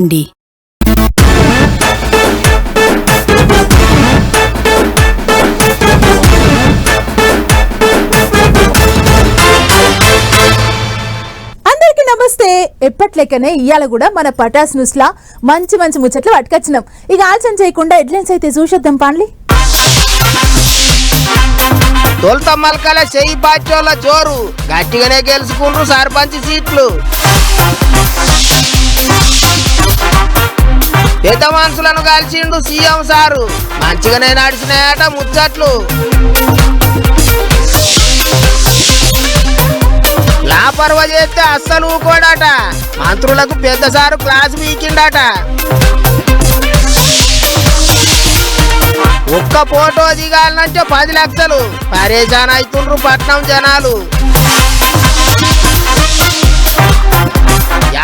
అండి. అందరికీ నమస్తే. ఎప్పట్లెక్కనే ఇయాల కూడా మన పటాస్ న్యూస్ లా మంచి మంచి ముచ్చట్లు పట్టుకొచ్చినాం. ఇక ఆలోచన చేయకుండా హెడ్లైన్స్ అయితే చూసేద్దాం పాండ్లి. తొలుత మల్కల చెయ్యి బాచోళ్ళ జోరు గట్టిగానే గెలుచుకుండ్రు సర్పంచ్ సీట్లు. పెద్ద మనుషులను కలిసిండు సీఎం సారు మంచిగానే నడిచినాయట ముచ్చట్లు. లాపర్వ చేస్తే అస్సలు ఊకోడట మంత్రులకు పెద్ద సారు క్లాస్ వీకిండట. ఒక్క ఫోటో దిగాలంటే 10 లక్షలు పరేషాన్ అవుతుండ్రు పట్నం జనాలు.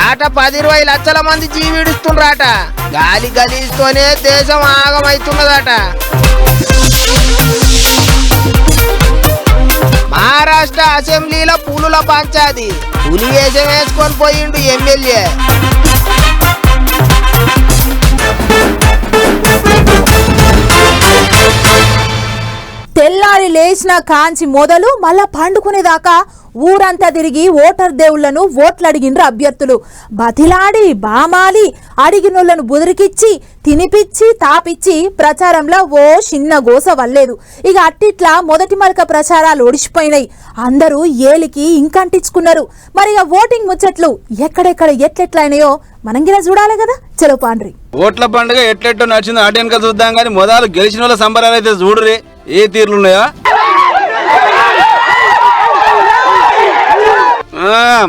ఏట 10-20 లక్షల మంది జీవిడుస్తుండ్రట. గాలి గలీస్తోనే దేశం ఆగమవుతున్నదట. మహారాష్ట్ర అసెంబ్లీలో పులుల పంచాది పులి వేషం వేసుకొని పోయిండు ఎమ్మెల్యే. తెల్లారి లేచిన కాంచి మొదలు మళ్ళా పండుకునేదాకా ఊరంతా తిరిగి ఓటర్ దేవుళ్లను ఓట్లడిగిండ్రు అభ్యర్థులు. బతిలాడి బామాలి అడిగినోళ్లను బుదిరికిచ్చి తినిపిచ్చి తాపిచ్చి ప్రచారంలో ఓ చిన్న గోస వల్లేదు. ఇక అట్టిట్లా మొదటి మరక ప్రచారాలు ఒడిచిపోయినాయి. అందరూ ఏలికి ఇంకంటించుకున్నారు. మరి ఇక ఓటింగ్ ముచ్చట్లు ఎక్కడెక్కడ ఎట్లెట్లయినాయో మనం గిన చూడాలి కదా. చలో పాండ్రి. ఓట్ల పండుగ ఎట్లెట్టో నడిచిందో ఆటెనక చూద్దాం. కానీ మొదలు గెలిచిన వాళ్ళ సంబరాలు అయితే చూడరే ఏ తీర్లున్నాయా.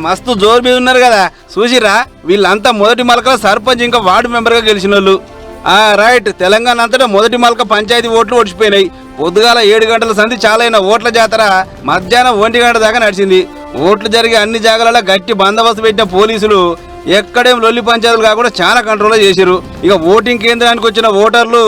మస్తు జోరు మీద ఉన్నారు కదా చూసిరా. వీళ్ళంతా మొదటి మలకల సర్పంచ్ ఇంకా వార్డు మెంబర్ గా గెలిచిన వాళ్ళు. రైట్. తెలంగాణ అంతటా మొదటి మలక పంచాయతీ ఓట్లు ఓడిచిపోయినాయి. పొద్దుగాల 7 గంటల సంధి చాలైన ఓట్ల జాతర మధ్యాహ్నం 1 గంట దాకా నడిచింది. ఓట్లు జరిగే అన్ని జాగాలలో గట్టి బందోబస్తు పెట్టిన పోలీసులు ఎక్కడేం లొల్లి పంచాయతీలు కాకుండా చాలా కంట్రోల్ చేశారు. ఇక ఓటింగ్ కేంద్రానికి వచ్చిన ఓటర్లు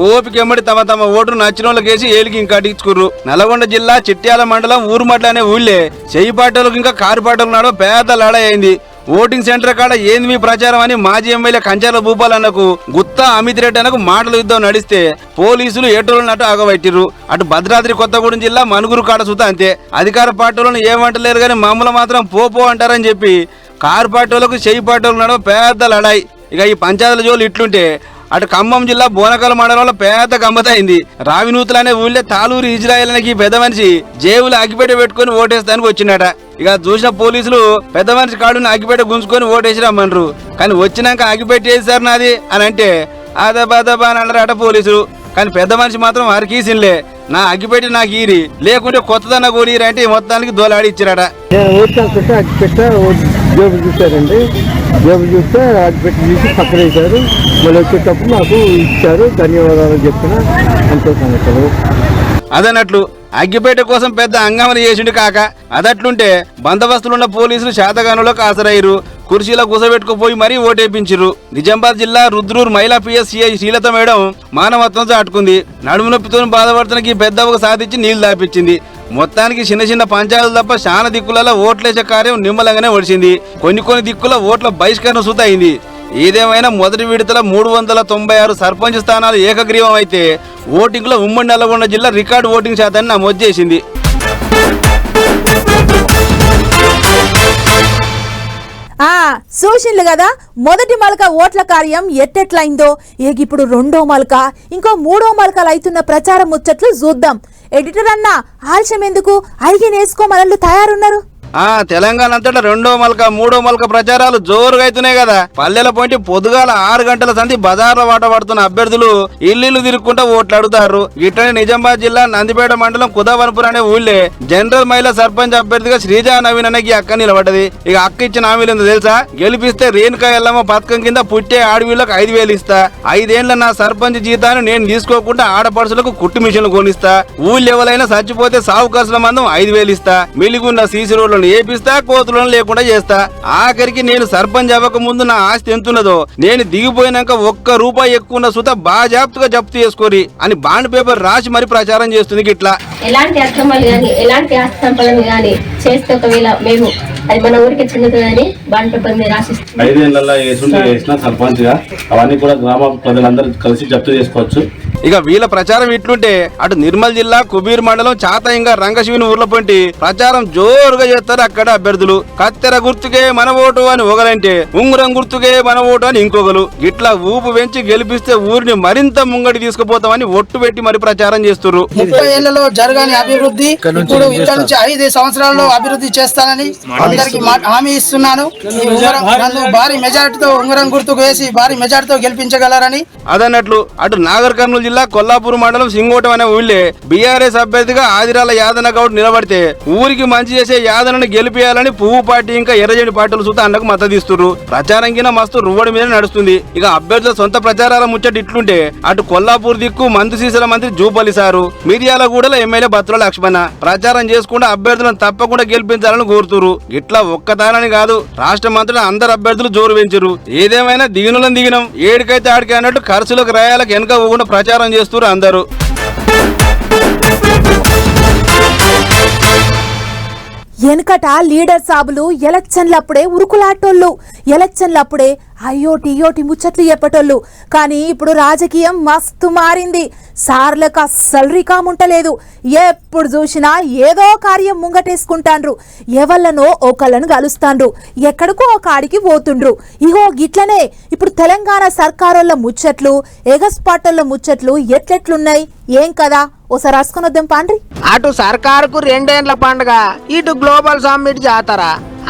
ఓపికెమ్మడి తమ తమ ఓటును నచ్చిన వాళ్ళకేసి ఏలికి ఇంకా అడిగించుకుర్రు. నల్గొండ జిల్లా చిట్యాల మండలం ఊరుమడ్ల అనే ఊళ్ళే చెయ్యి పాటలకు ఇంకా కారు పాటలకు నడవ పెద్ద లడాయి అయింది. ఓటింగ్ సెంటర్ కాడ ఏంది మీ ప్రచారం అని మాజీ ఎమ్మెల్యే కంచాల భూపాలన్నకు గుత్తా అమిత్ రెడ్డి అన్నకు మాటల యుద్ధం నడిస్తే పోలీసులు ఏటోళ్ళనట్టు ఆగబట్టిర్రు. అటు భద్రాద్రి కొత్తగూడెం జిల్లా మనుగురు కాడ సుత అంతే. అధికార పార్టీలను ఏమంటలేరు కానీ మమ్మల్ని మాత్రం పో అంటారని చెప్పి కారు పార్టీలకు చెయ్యి పార్టీలకు నడవ పెద్ద లడాయి. ఇక ఈ పంచాయతీల జోలు ఇట్లుంటే అటు ఖమ్మం జిల్లా బోనకల్ మండలంలో పెద్ద గమ్మతైంది. రావినూతులు అనే ఊళ్ళో తాలూరు ఇజ్రాయల్ అనే పెద్ద మనిషి జేబులు అగ్గిపేట పెట్టుకుని ఓటేస్తానికి వచ్చినట. ఇక చూసిన పోలీసులు పెద్ద మనిషి కాడుని అగ్గిపేట గుంజుకొని ఓటేసి రమ్మన్నారు. కానీ వచ్చినాక అగ్గిపెట్టి వేసారు నాది అని అంటే అదబా అని అన్నారట పోలీసులు. కానీ పెద్ద మనిషి మాత్రం వారికి ఈసిన్లే నా అగ్గిపెట్టి నాకు ఈరి లేకుంటే కొత్తదన్న కూలీరి అంటే మొత్తానికి దోలాడి ఇచ్చిరట. జేబు చూశారండి. జేబు చూస్తే అగ్గిపెట్టి తీసి పక్కన వేశారు. మళ్ళీ వచ్చేటప్పుడు నాకు ఇచ్చారు. ధన్యవాదాలు చెప్పిన సంతోషం. అదన్నట్లు అగ్గిపేట కోసం పెద్ద అంగమని చేసిండు కాక. అదట్లుంటే బందోబస్తులున్న పోలీసులు శాతగానులకు ఆసరయ్యారు. కుర్చీలో కూసబెట్టుకుపోయి మరీ ఓటేపించారు. నిజామాబాద్ జిల్లా రుద్రూర్ మహిళా పిఎస్సిఐ శ్రీలత మేడం మానవత్వం చాటుకుంది. నడుము నొప్పితో బాధపడుతున్న పెద్దవకు సాధించి నీళ్లు దాపించింది. మొత్తానికి చిన్న చిన్న పంచాయతీలు తప్ప చాలా దిక్కులలో ఓట్లేసే కార్యం నిమ్మలంగానే ఒడిచింది. కొన్ని దిక్కుల ఓట్ల బహిష్కరణ సుత అయింది. ఏదేమైనా మొదటి విడతల 396 సర్పంచ్ స్థానాలు ఏకగ్రీవం అయితే ఓటింగ్ లో ఉమ్మడి నల్గొండ జిల్లా రికార్డు ఓటింగ్ శాతాన్ని నమోదు చేసింది. చూసిండ్లు కదా మొదటి మలక ఓట్ల కార్యం ఎట్టెట్లయిందో. ఇప్పుడు 2వ మలక ఇంకో 3వ మలకలు అవుతున్న ప్రచారం ముచ్చట్లు చూద్దాం. ఎడిటర్ అన్న ఆలస్యం ఎందుకు అడిగి నేర్చుకోమనళ్ళు తయారున్నారు. తెలంగాణ అంతటా 2వ మలక 3వ మలక ప్రచారాలు జోరుగా అవుతున్నాయి కదా. పల్లెల పోటీ పొద్దుగాల 6 గంటల సంధి బజార్లో వాట పడుతున్న అభ్యర్థులు ఇల్లు తిరుగుకుంటా ఓట్లు అడుగుతారు. ఇట్లనే నిజామాబాద్ జిల్లా నందిపేట మండలం కుదావనపూర్ అనే ఊళ్ళే జనరల్ మహిళా సర్పంచ్ అభ్యర్థిగా శ్రీజా నవీన్ అన్నకి అక్క నిలబడ్డది. ఇక అక్క ఇచ్చిన హామీలు ఏందో తెలుసా? గెలిపిస్తే రేణుకా ఎల్లమ్మ పథకం కింద పుట్టే ఆడవిళ్ళకు 5,000 ఇస్తా. 5 ఏళ్ల నా సర్పంచ్ జీతాన్ని నేను తీసుకోకుండా ఆడపడుచులకు కుట్టు మిషన్లు కొనిస్తా. ఊళ్ళో ఎవరైనా చచ్చిపోతే సావు ఖర్చుల మందం 5,000 ఇస్తా. మిలిగున్న సీసీ రోడ్లు ఎద్దులను ఏపిస్తా, కోతులను లేకుండా చేస్తా. ఆఖరికి నేను సర్పంచ్ అవ్వక ముందు నా ఆస్తి ఎంతున్నదో నేను దిగిపోయినాక ₹1 ఎక్కువ ఉన్న సుత బాజాప్తుగా జప్తు చేసుకోరి అని బాండ్ పేపర్ రాసి మరి ప్రచారం చేస్తుంది గిట్లా. ఎలాంటి అక్రమాలు గాని ఎలాంటి ఆస్తి సంపదలు గాని చేస్తే ఒకవేళ మేము అది మన ఊరికి చెందుతుందని బాండ్ పేపర్ మీద రాసిస్తాం. 5 ఏళ్లలో చేసిన సర్పంచ్ గా అవన్నీ కూడా గ్రామ ప్రజలందరూ కలిసి జప్తు చేసుకోవచ్చు. ఇక వీళ్ళ ప్రచారం ఇట్లుంటే అటు నిర్మల్ జిల్లా కుబీర్ మండలం చాతయింగా రంగశివిని ఊర్ల పొంటి ప్రచారం జోరుగా చేస్తారు అక్కడ అభ్యర్థులు. కత్తెర గుర్తుకే మన ఓటు అని ఒకరంటే ఉంగరం గుర్తుకే మన ఓటు అని ఇంకొకరు. ఇట్లా ఊపు పెంచి గెలిపిస్తే ఊరిని మరింత ముంగడి తీసుకుపోతామని ఒట్టు పెట్టి మరి ప్రచారం చేస్తున్నారు. 30 ఏళ్లలో జరగని అభివృద్ధి ఇప్పుడు ఇక్కడ నుంచి 5 సంవత్సరాల్లో అభివృద్ధి చేస్తానని అందరికి హామీ ఇస్తున్నాను. నన్ను భారీ మెజారిటీతో ఉంగరం గుర్తుకు వేసి భారీ మెజారిటీతో గెలిపించగలరని. అదన్నట్లు అటు నాగర్ కర్నూలు జిల్లా కొల్లాపూర్ మండలం సింగోటం అనే ఊళ్ళే బీఆర్ఎస్ అభ్యర్థిగా ఆదిరాల యాదన గౌడ్ నిలబడితే ఊరికి మంచి చేసే యాదనను గెలిపేయాలని పువ్వు పార్టీ ఇంకా ఎర్రజెండి పార్టీలు సుతా అన్నకు మద్దతు ఇస్తున్నారు. ప్రచారం కింద మస్తు రువ్వడి మీద నడుస్తుంది. ఇక అభ్యర్థుల సొంత ప్రచారాల ముచ్చట ఇట్లుంటే అటు కొల్లాపూర్ దిక్కు మంత్రిశీసల మంత్రి జూపల్లి సారు, మిర్యాలగూడల ఎమ్మెల్యే బత్తుల లక్ష్మణ ప్రచారం చేసుకుంటూ అభ్యర్థులను తప్పకుండా గెలిపించాలని కోరుతున్నారు. ఇట్లా ఒక్కదానని కాదు, రాష్ట్ర మంత్రులు అందరు అభ్యర్థులు జోరు పెంచారు. ఏదేమైనా దిగినం ఏడికైతే ఆడికి అన్నట్టు ఖర్చులకు రాయాలకు వెనక పోకుండా ప్రచారం చేస్తున్నారు అందరూ. వెనకట లీడర్ సాబులు ఎలక్షన్లప్పుడే ఉరుకులాటోళ్ళు, ఎలక్షన్లప్పుడే అయ్యోటి ముచ్చట్లు చెప్పటోళ్ళు. కానీ ఇప్పుడు రాజకీయం మస్తు మారింది. సార్లకు అస్సలు రికాముంటలేదు. ఎప్పుడు చూసినా ఏదో కార్యం ముంగటేసుకుంటాండ్రు. ఎవళ్ళనో ఒకళ్ళను కలుస్తాండ్రు, ఎక్కడికో ఒక ఆడికి పోతుండ్రు. ఇగో గిట్లనే ఇప్పుడు తెలంగాణ సర్కారోళ్ళ ముచ్చట్లు, ఎగస్పాటోళ్ళ ముచ్చట్లు ఎట్లెట్లున్నాయి ఏం కదా ఓసారి రాసుకొని వద్దాం పాండ్రి. అటు సర్కారుకు 2 ఏండ్ల పండుగ, ఇటు గ్లోబల్ సమ్మిట్ జాతర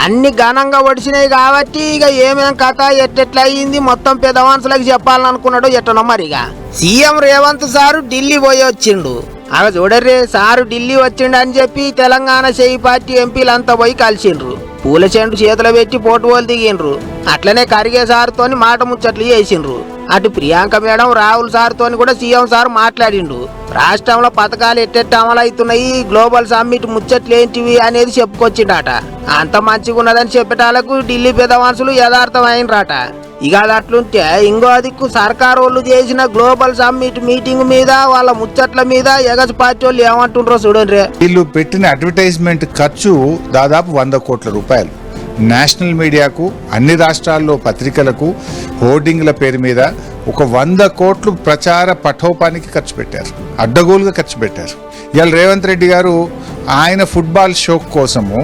అన్ని ఘనంగా ఒడిసినాయి కాబట్టి ఇక ఏమేం కథ ఎట్టెట్లా అయ్యింది మొత్తం పెద్ద మనుషులకు చెప్పాలనుకున్నాడు ఎట్టనో మరిగా. సీఎం రేవంత్ సారు ఢిల్లీ పోయి వచ్చిండు. అలా చూడర్రే, సారు ఢిల్లీ వచ్చిండు అని చెప్పి తెలంగాణ చేయి పార్టీ ఎంపీలంతా పోయి కలిసిండ్రు. పూల చెండు చేతులు పెట్టి పోటువోలు దిగిండ్రు. అట్లనే కరిగే సార్తోని మాట ముచ్చట్లు చేసిండ్రు. అటు ప్రియాంక మేడం రాహుల్ సార్తోని కూడా సీఎం సార్ మాట్లాడిండు. రాష్ట్రంలో పథకాలు ఎట్టెట్ట అమలు అవుతున్నాయి, గ్లోబల్ సమ్మిట్ ముచ్చట్లు ఏంటివి అనేది చెప్పుకొచ్చిండట. అంత మంచిగా ఉన్నదని చెప్పేటాలకు ఢిల్లీ పెద్ద మనుషులు యథార్థమైనరాట. ఇక అది అట్లుంటే ఇంకో దిక్కు సర్కారు వాళ్ళు చేసిన గ్లోబల్ సమ్మిట్ మీటింగ్ మీద వాళ్ళ ముచ్చట్ల మీద ఎగసి పార్టీ వాళ్ళు ఏమంటుండ్రో చూడండి. వీళ్ళు పెట్టిన అడ్వర్టైజ్మెంట్ ఖర్చు దాదాపు 100 కోట్ల రూపాయలు. నేషనల్ మీడియాకు, అన్ని రాష్ట్రాల్లో పత్రికలకు హోర్డింగ్ల పేరు మీద ఒక 100 కోట్లు ప్రచార పఠోపానికి ఖర్చు పెట్టారు, అడ్డగోలుగా ఖర్చు పెట్టారు. ఇవాళ రేవంత్ రెడ్డి గారు ఆయన ఫుట్బాల్ షో కోసము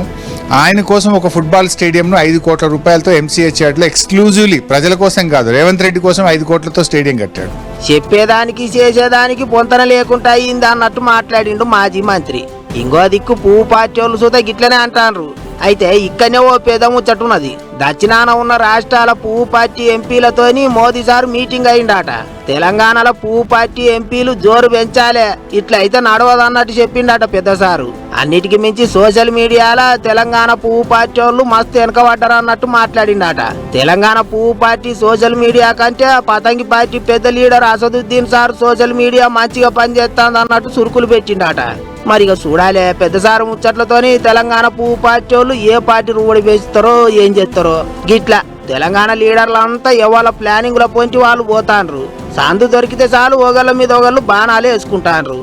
ఆయన కోసం ఒక ఫుట్బాల్ స్టేడియంను 5 కోట్ల రూపాయలతో ఎంసీహెచ్ యార్డ్లో ఎక్స్క్లూజివ్లీ ప్రజల కోసం కాదు, రేవంత్ రెడ్డి కోసం 5 కోట్లతో స్టేడియం కట్టాడు. చెప్పేదానికి చేసేదానికి పొంతన లేకుండా అయింది అన్నట్టు మాట్లాడిండు మాజీ మంత్రి. ఇంకో దిక్కు పువ్వు పార్టీ వాళ్ళు సుతా గిట్లనే అంటారు. అయితే ఇక్కడనే ఓ పెద్ద ముచ్చట్టున్నది. దక్షిణాన ఉన్న రాష్ట్రాల పువ్వు పార్టీ ఎంపీలతోని మోదీ సార్ మీటింగ్ అయిందట. తెలంగాణలో పువ్వు పార్టీ ఎంపీలు జోరు పెంచాలే, ఇట్లయితే నడవదన్నట్టు చెప్పిండట పెద్ద సారు. అన్నిటికి మించి సోషల్ మీడియాలో తెలంగాణ పువ్వు పార్టీ వాళ్ళు మస్తు వెనకబడ్డారు అన్నట్టు మాట్లాడిండట. తెలంగాణ పువ్వు పార్టీ సోషల్ మీడియా కంటే పతంగి పార్టీ పెద్ద leader Asaduddin sir social media మంచిగా పనిచేస్తుంది అన్నట్టు సురుకులు పెట్టిండట. మరి ఇక చూడాలే పెద్ద సారు ముచ్చట్లతోని తెలంగాణ పువ్వు పార్టీ వాళ్ళు ఏ పార్టీ రువడి వేస్తారో ఏం చేస్తారో. గిట్లా తెలంగాణ లీడర్లంతా ఎవరి ప్లానింగ్ లో పొంచి వాళ్ళు పోతాండ్రు. సందు దొరికితే చాలు ఒకళ్ళ మీద ఒకళ్ళు బాణాలు వేసుకుంటాండ్రు.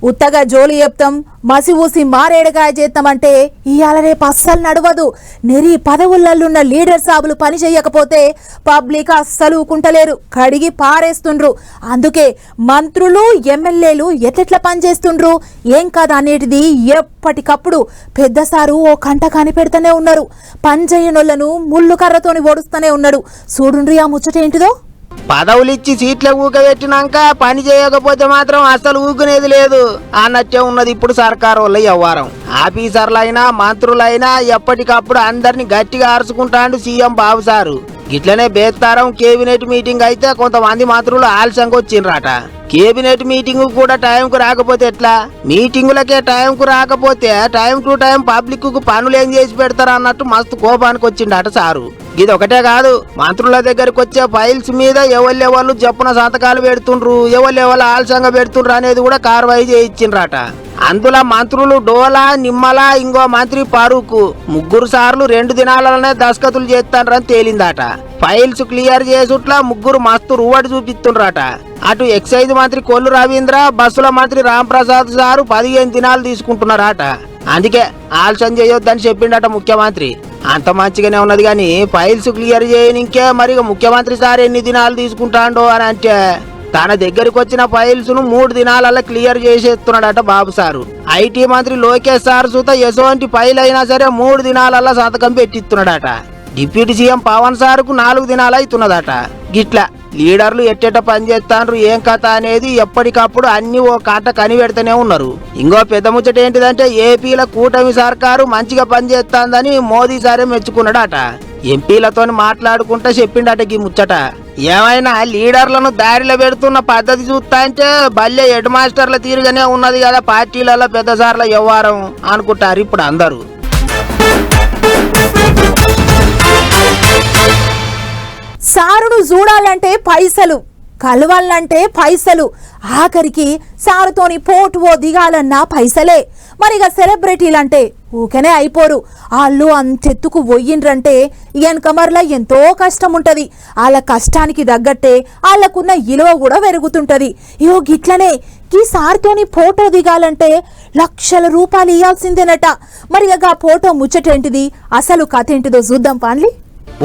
ఉత్తగా జోలి చెప్తాం, మసి ఊసి మారేడుగాయ చేస్తామంటే ఇవాళ రేపు అస్సలు నడవదు. నెరి పదవులలున్న లీడర్ సాబులు పని చెయ్యకపోతే పబ్లిక్ అస్సలు ఊకుంటలేరు, కడిగి పారేస్తుండ్రు. అందుకే మంత్రులు ఎమ్మెల్యేలు ఎట్లెట్లా పనిచేస్తుండ్రు ఏం కాదు అనేటిది ఎప్పటికప్పుడు పెద్ద సారు ఓ కంట కనిపెడుతూనే ఉన్నారు. పని చేయనోళ్లను ముళ్ళు కర్రతోని ఓడుస్తూనే ఉన్నాడు. చూడుండ్రి ఆ ముచ్చట ఏంటిదో. పదవులిచ్చి సీట్ల ఊకబెట్టినాక పని చేయకపోతే మాత్రం అసలు ఊకునేది లేదు అన్నట్టే ఉన్నది ఇప్పుడు సర్కారు వాళ్ళ వ్యవహారం. ఆఫీసర్లైనా మంత్రులైనా ఎప్పటికప్పుడు అందరిని గట్టిగా అరుచుకుంటాండు సీఎం బాబు సారు. గిట్లనే బేస్తారం కేబినెట్ మీటింగ్ అయితే కొంతమంది మంత్రులు ఆలస్యంగా వచ్చిండ్రట. కేబినెట్ మీటింగ్ కూడా టైంకు రాకపోతే ఎట్లా? మీటింగులకే టైంకు రాకపోతే టైం టు టైం పబ్లిక్ కు పనులు ఏం చేసి పెడతారు అన్నట్టు మస్తు కోపానికి వచ్చిండట సారు. ఇది ఒకటే కాదు, మంత్రుల దగ్గరికి వచ్చే ఫైల్స్ మీద ఎవరు జప్పున సంతకాలు పెడుతుండ్రు, ఎవరు ఆలస్యంగా పెడుతుండ్రు అనేది కూడా కార్వాయి చేయించిండ్రట. అందులో మంత్రులు డోలా, నిమ్మల, ఇంకో మంత్రి ఫారూక్ ముగ్గురు సార్లు 2 దినాలనే దస్కతులు చేస్తాండ్రని తేలిందట. ఫైల్స్ క్లియర్ చేసుట్లా ముగ్గురు మస్తు రువడి చూపిస్తుండ్రట. అటు ఎక్సైజ్ మంత్రి కొల్లు రవీంద్ర, బస్సుల మంత్రి రాంప్రసాద్ సారు 15 దినాలు తీసుకుంటున్నారట. అందుకే ఆలస్యం చేయొద్దని చెప్పిండట ముఖ్యమంత్రి. అంత మంచిగానే ఉన్నది కానీ ఫైల్స్ క్లియర్ చేయనికే మరి ముఖ్యమంత్రి సార్ ఎన్ని దినాలు తీసుకుంటాడో అని అంటే తన దగ్గరికి వచ్చిన ఫైల్స్ ను 3 దినాలలో క్లియర్ చేసేస్తున్నాడట బాబు సారు. ఐటీ మంత్రి లోకేష్ సార్ సుత ఎటువంటి ఫైల్ అయినా సరే 3 దినాలలో సంతకం పెట్టిస్తున్నాడట. డిప్యూటీ సీఎం పవన్ సార్కు 4 దినాలు అవుతున్నదట. గిట్లా లీడర్లు ఎట్టెట పనిచేస్తాండ్రు ఏం కథ అనేది ఎప్పటికప్పుడు అన్ని ఓ కాట కనిపెడుతూనే ఉన్నారు. ఇంకో పెద్ద ముచ్చట ఏంటిదంటే ఏపీల కూటమి సర్కారు మంచిగా పనిచేస్తాందని మోదీ సారే మెచ్చుకున్నాడట. ఎంపీలతో మాట్లాడుకుంటా చెప్పిండట ఈ ముచ్చట. ఏమైనా లీడర్లను దారిలో పెడుతున్న పద్ధతి చూస్తా అంటే బల్లె హెడ్ మాస్టర్ల తీరుగానే ఉన్నది కదా పార్టీలలో పెద్ద సార్ల వ్యవహారం అనుకుంటారు ఇప్పుడు అందరూ. సారును చూడాలంటే పైసలు, కలవాలంటే పైసలు, ఆఖరికి సారుతోని పోటువో దిగాలన్నా పైసలే. మరిగా సెలబ్రిటీలంటే ఊకనే అయిపోరు. వాళ్ళు అంతెత్తుకు పోయిండ్రంటే వెనకమర్ల ఎంతో కష్టం ఉంటది. వాళ్ళ కష్టానికి తగ్గట్టే వాళ్ళకున్న విలువ కూడా పెరుగుతుంటది. ఇయో గిట్లనే ఈ సారితోని ఫోటో దిగాలంటే లక్షల రూపాయలు ఇవ్వాల్సిందేనట. మరిగా ఫోటో ముచ్చటేంటిది, అసలు కథ ఏంటిదో చూద్దాం పాన్లి.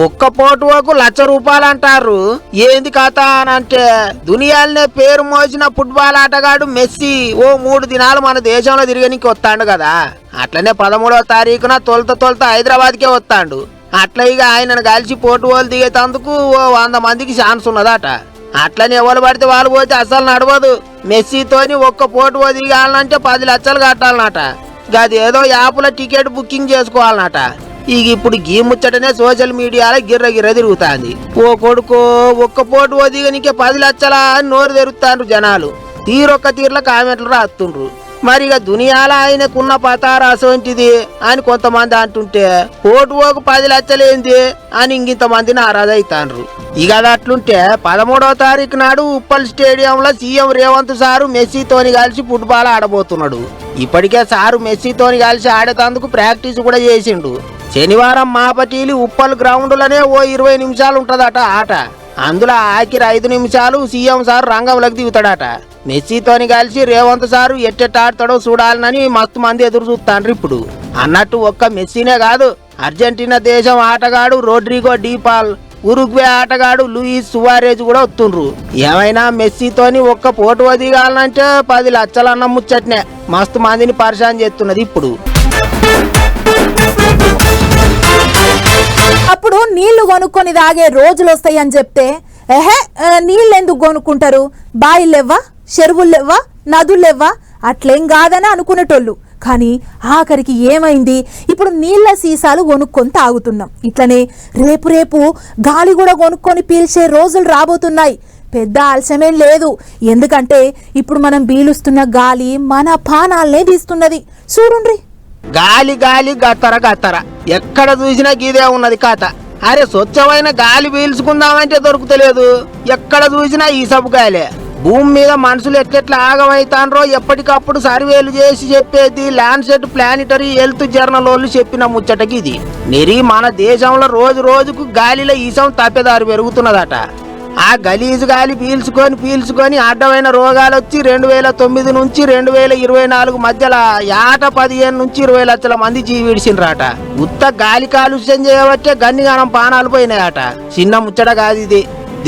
ఒక్క ఫోటోకు 1,00,000 రూపాయలు అంటారు. ఏంది కథ అని అంటే దునియాలనే పేరు మోసిన ఫుట్బాల్ ఆటగాడు మెస్సీ ఓ 3 దినాలు మన దేశంలో తిరగనికి వస్తాడు కదా. అట్లనే 13వ తారీఖున తొలత హైదరాబాద్కే వస్తాడు. అట్లా ఇక ఆయనను కలిసి ఫోటోలు దిగేటందుకు ఓ 100 మందికి ఛాన్స్ ఉన్నదట. అట్లని ఎవరు పడితే వాళ్ళు పోతే అసలు నడవదు. మెస్సీతోని ఒక్క ఫోటో దిగాలంటే 10 లక్షలు కట్టాలన్నట. గది ఏదో యాప్ల టికెట్ బుకింగ్ చేసుకోవాలన్నట. ఇప్పుడు గీ ముచ్చటనే సోషల్ మీడియాలో గిర్ర తిరుగుతాంది. ఓ కొడుకో ఒక్క పోటు దిగనికే 10 లక్షల అని నోరు తెరుతాండ్రు జనాలు. తీరొక్క తీర్ల కామెంట్లు రాస్తుండ్రు. మరి ఇక దునియాల ఆయనకున్న పతార అసోంటిది అని కొంతమంది అంటుంటే పోటుకు 10 లక్షలు ఏంది అని ఇంకింతమంది నారాజు అవుతాండ్రు. ఇక అది అట్లుంటే 13వ తారీఖు నాడు ఉప్పల్ స్టేడియంలో సీఎం రేవంత్ సారు మెస్సీతోని కలిసి ఫుట్బాల్ ఆడబోతున్నాడు. ఇప్పటికే సారు మెస్సీతోని కలిసి ఆడేటందుకు ప్రాక్టీస్ కూడా చేసిండు. శనివారం మాపటీలి ఉప్పల్ గ్రౌండ్లోనే ఓ 20 నిమిషాలు ఉంటదట ఆట. అందులో ఆఖరి 5 నిమిషాలు సీఎం సార్ రంగంలోకి దిగుతాడట. మెస్సీతోని కలిసి రేవంత్ సారు ఎట్టెట్ట ఆడతాడో చూడాలని మస్తు మంది ఎదురు చూస్తాండ్రు ఇప్పుడు. అన్నట్టు ఒక్క మెస్సీనే కాదు, అర్జెంటీనా దేశం ఆటగాడు రోడ్రిగో డీపాల్, ఉరుగ్వే ఆటగాడు లూయిస్ సువారేజ్ కూడా వస్తుండ్రు. ఏమైనా మెస్సీతోని ఒక్క ఫోటో దిగాలంటే 10 లక్షలు అన్న ముచ్చట్నే మస్తు మందిని పరిశాన్ చేస్తున్నది ఇప్పుడు. అప్పుడు నీళ్లు కొనుక్కొని తాగే రోజులు వస్తాయని చెప్తే నీళ్ళు ఎందుకు కొనుక్కుంటారు, బాయిలు లేవా, చెరువులు లేవా, నదులు లేవా, అట్లేం కాదని అనుకునేటోళ్ళు. కానీ ఆఖరికి ఏమైంది, ఇప్పుడు నీళ్ల సీసాలు కొనుక్కొని తాగుతున్నాం. ఇట్లనే రేపు గాలి కూడా కొనుక్కొని పీల్చే రోజులు రాబోతున్నాయి. పెద్ద ఆలస్యమేం లేదు, ఎందుకంటే ఇప్పుడు మనం పీలుస్తున్న గాలి మన పానాలనే తీస్తున్నది. చూడుండ్రి, గాలి గత్తర ఎక్కడ చూసినా గీదే ఉన్నది కథ. అరే స్వచ్ఛమైన గాలి పీల్చుకుందామంటే దొరుకుతలేదు. ఎక్కడ చూసినా ఈ సబు గాలే. భూమి మీద మనుషులు ఎట్లెట్లా ఆగమైతాండ్రో ఎప్పటికప్పుడు సర్వేలు చేసి చెప్పేది ల్యాండ్సెట్ ప్లానిటరీ హెల్త్ జర్నల్ వాళ్ళు చెప్పిన ముచ్చటకి ఇది. నెరి మన దేశంలో రోజుకు గాలిలో ఈసం తప్పేదారి పెరుగుతున్నదట. ఆ గలీజు గాలి పీల్చుకొని అడ్డమైన రోగాలు వచ్చి 2009 నుంచి 2024 మధ్యలో 15 నుంచి 20 లక్షల మంది జీవిడిసిండ్రట. ఉత్త గాలి కాలుష్యం చేయబట్టే గన్నిగానం పానాలు పోయినాయట. చిన్న ముచ్చట కాదు ఇది.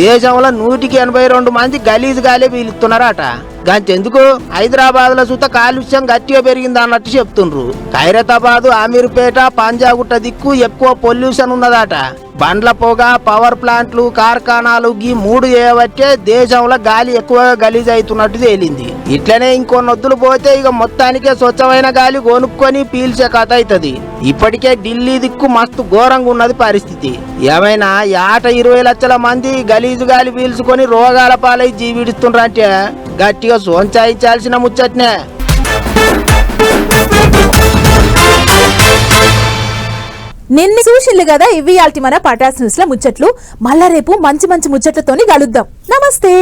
దేశంలో 182 మంది గలీజు గాలి పీలుస్తున్నారట. గంతెందుకు హైదరాబాద్ లో సుత కాలుష్యం గట్టిగా పెరిగింది అన్నట్టు చెప్తుండ్రు. ఖైరతాబాద్, అమీర్పేట, పంజాగుట్ట దిక్కు ఎక్కువ పొల్యూషన్ ఉన్నదట. బండ్ల పొగ, పవర్ ప్లాంట్లు, కార్ఖానాలు ఈ 3 చేయబట్టే దేశంలో గాలి ఎక్కువగా గలీజ్ అవుతున్నట్టు తేలింది. ఇట్లనే ఇంకొన్ని వద్దులు పోతే ఇక మొత్తానికే స్వచ్ఛమైన గాలి కొనుక్కొని పీల్చే కథ అవుతుంది. ఇప్పటికే ఢిల్లీ దిక్కు మస్తు ఘోరంగా ఉన్నది పరిస్థితి. ఏమైనా 20 లక్షల మంది గలీజు గాలి పీల్చుకొని రోగాల పాలై జీవిడుతుండ్రంటే గట్టిగా సోంచాయించాల్సిన ముచ్చట్నే. నిన్ను చూసిల్లు కదా ఇవి మన పటాస్ న్యూస్ లో ముచ్చట్లు. మళ్ళా రేపు మంచి మంచి ముచ్చట్లతోని కలుద్దాం. నమస్తే.